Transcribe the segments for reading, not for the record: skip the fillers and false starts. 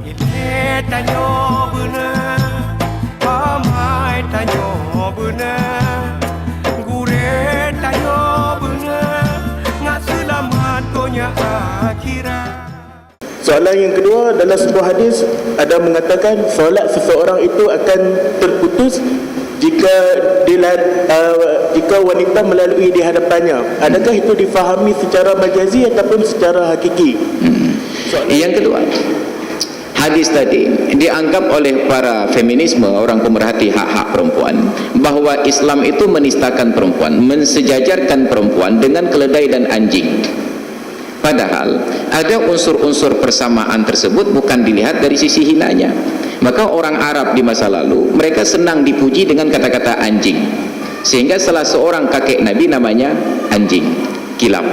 Ile tanyo bener, pamai tanyo bener, gure tanyo bener, ngak selamat dunia akhirat. Soalan yang kedua, dalam sebuah hadis ada mengatakan solat seseorang itu akan terputus jika jika wanita melalui di hadapannya. Adakah itu difahami secara majazi ataupun secara hakiki? Yang kedua, hadis tadi dianggap oleh para feminisme, orang pemerhati hak-hak perempuan, bahawa Islam itu menistakan perempuan, mensejajarkan perempuan dengan keledai dan anjing. Padahal ada unsur-unsur persamaan tersebut bukan dilihat dari sisi hinanya. Maka orang Arab di masa lalu, mereka senang dipuji dengan kata-kata anjing, sehingga salah seorang kakek Nabi namanya anjing, Kilab.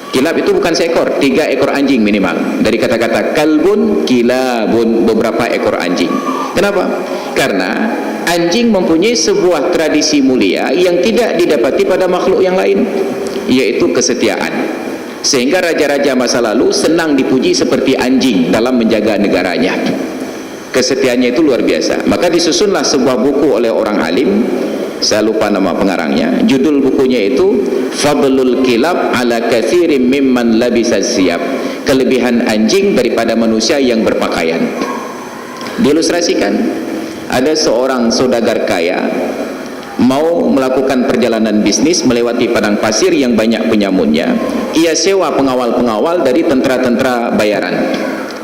Kilab itu bukan seekor, 3 ekor anjing minimal. Dari kata-kata kalbun, kilabun, beberapa ekor anjing. Kenapa? Karena anjing mempunyai sebuah tradisi mulia yang tidak didapati pada makhluk yang lain, yaitu kesetiaan. Sehingga raja-raja masa lalu senang dipuji seperti anjing dalam menjaga negaranya. Kesetiaannya itu luar biasa. Maka disusunlah sebuah buku oleh orang alim, saya lupa nama pengarangnya. Judul bukunya itu Fadlul Kilab ala kathirim mimman labisa siyab, kelebihan anjing daripada manusia yang berpakaian. Diilustrasikan, ada seorang saudagar kaya mau melakukan perjalanan bisnis melewati padang pasir yang banyak penyamunnya. Ia sewa pengawal-pengawal dari tentara-tentara bayaran,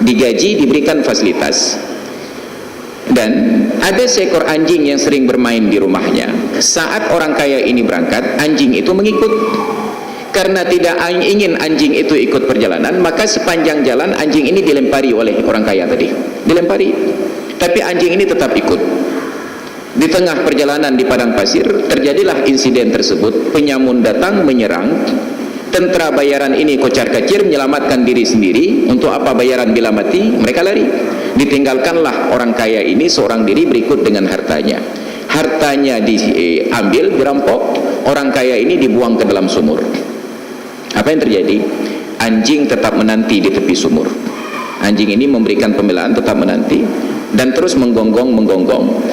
digaji, diberikan fasilitas. Dan ada seekor anjing yang sering bermain di rumahnya. Saat orang kaya ini berangkat, anjing itu mengikut. Karena tidak ingin anjing itu ikut perjalanan, maka sepanjang jalan anjing ini dilempari oleh orang kaya tadi, dilempari. Tapi anjing ini tetap ikut. Di tengah perjalanan di padang pasir terjadilah insiden tersebut. Penyamun datang menyerang. Tentera bayaran ini kocar-kacir, menyelamatkan diri sendiri. Untuk apa bayaran bila mati? Mereka lari. Ditinggalkanlah orang kaya ini seorang diri berikut dengan hartanya. Hartanya diambil, dirampok. Orang kaya ini dibuang ke dalam sumur. Apa yang terjadi? Anjing tetap menanti di tepi sumur. Anjing ini memberikan pembelaan, tetap menanti dan terus menggonggong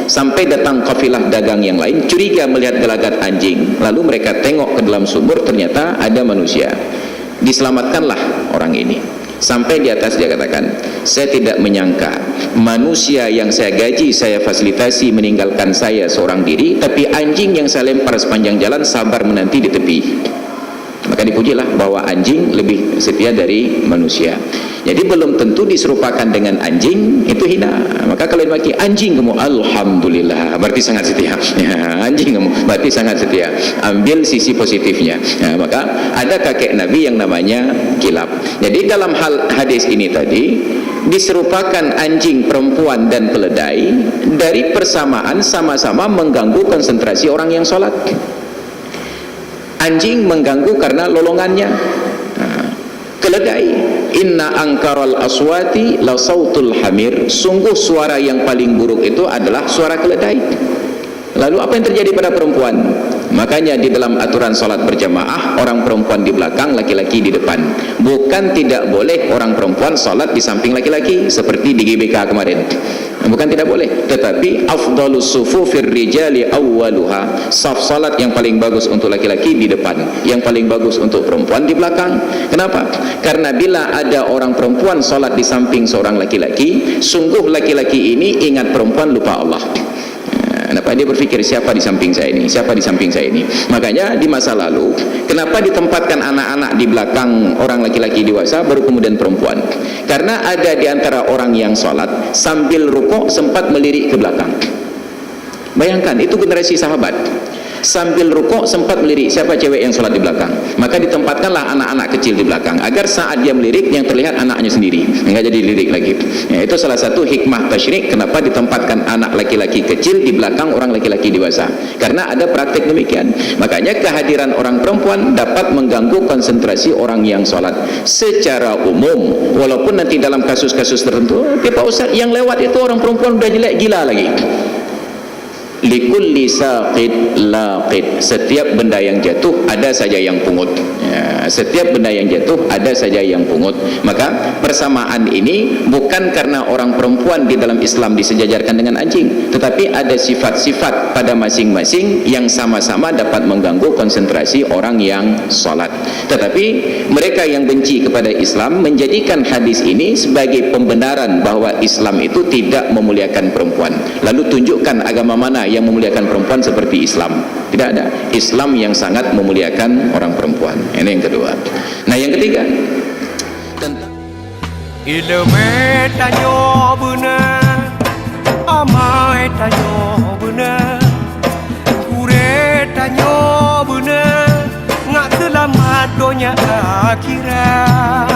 sampai datang kafilah dagang yang lain, curiga melihat gelagat anjing. Lalu mereka tengok ke dalam sumur, ternyata ada manusia. Diselamatkanlah orang ini. Sampai di atas dia katakan, saya tidak menyangka manusia yang saya gaji, saya fasilitasi meninggalkan saya seorang diri, tapi anjing yang saya lempar sepanjang jalan sabar menanti di tepi. Maka dipujilah bahwa anjing lebih setia dari manusia. Jadi belum tentu diserupakan dengan anjing itu hina. Maka kalau dimaki anjing kamu, alhamdulillah, berarti sangat setia. Ya, anjing kamu berarti sangat setia. Ambil sisi positifnya. Ya, maka ada kakek Nabi yang namanya Kilab. Jadi dalam hal hadis ini tadi diserupakan anjing, perempuan dan keledai dari persamaan sama-sama mengganggu konsentrasi orang yang sholat. Anjing mengganggu karena lolongannya. Keledai, inna angkaral aswati la sautul hamir, sungguh suara yang paling buruk itu adalah suara keledai. Lalu apa yang terjadi pada perempuan? Makanya di dalam aturan salat berjamaah, orang perempuan di belakang, laki-laki di depan. Bukan tidak boleh orang perempuan salat di samping laki-laki seperti di GBK kemarin. Bukan tidak boleh, tetapi afdalus sufufir rijali awwaluha, saf salat yang paling bagus untuk laki-laki di depan, yang paling bagus untuk perempuan di belakang. Kenapa? Karena bila ada orang perempuan salat di samping seorang laki-laki, sungguh laki-laki ini ingat perempuan, lupa Allah. Kenapa dia berpikir siapa di samping saya ini, siapa di samping saya ini. Makanya di masa lalu kenapa ditempatkan anak-anak di belakang orang laki-laki dewasa, baru kemudian perempuan? Karena ada di antara orang yang sholat sambil rukuk sempat melirik ke belakang. Bayangkan, itu generasi sahabat. Sambil rukuk sempat melirik, siapa cewek yang sholat di belakang? Maka ditempatkanlah anak-anak kecil di belakang, agar saat dia melirik yang terlihat anaknya sendiri, enggak jadi lirik lagi. Ya, itu salah satu hikmah tasyrik kenapa ditempatkan anak laki-laki kecil di belakang orang laki-laki dewasa, karena ada praktik demikian. Makanya kehadiran orang perempuan dapat mengganggu konsentrasi orang yang sholat secara umum. Walaupun nanti dalam kasus-kasus tertentu, Pak Ustaz, yang lewat itu orang perempuan udah jelek gila lagi. Likulli saqid laqid, setiap benda yang jatuh ada saja yang pungut. Setiap benda yang jatuh ada saja yang pungut. Maka persamaan ini bukan karena orang perempuan di dalam Islam disejajarkan dengan anjing, tetapi ada sifat-sifat pada masing-masing yang sama-sama dapat mengganggu konsentrasi orang yang salat. Tetapi mereka yang benci kepada Islam menjadikan hadis ini sebagai pembenaran bahawa Islam itu tidak memuliakan perempuan. Lalu tunjukkan agama mana yang memuliakan perempuan seperti Islam. Tidak ada. Islam yang sangat memuliakan orang perempuan. Ini yang kedua. Nah, yang ketiga, tentang ilmu tanyo benar, amai tanyo benar, kure tanyo benar, ngak selamat dunia akhirat.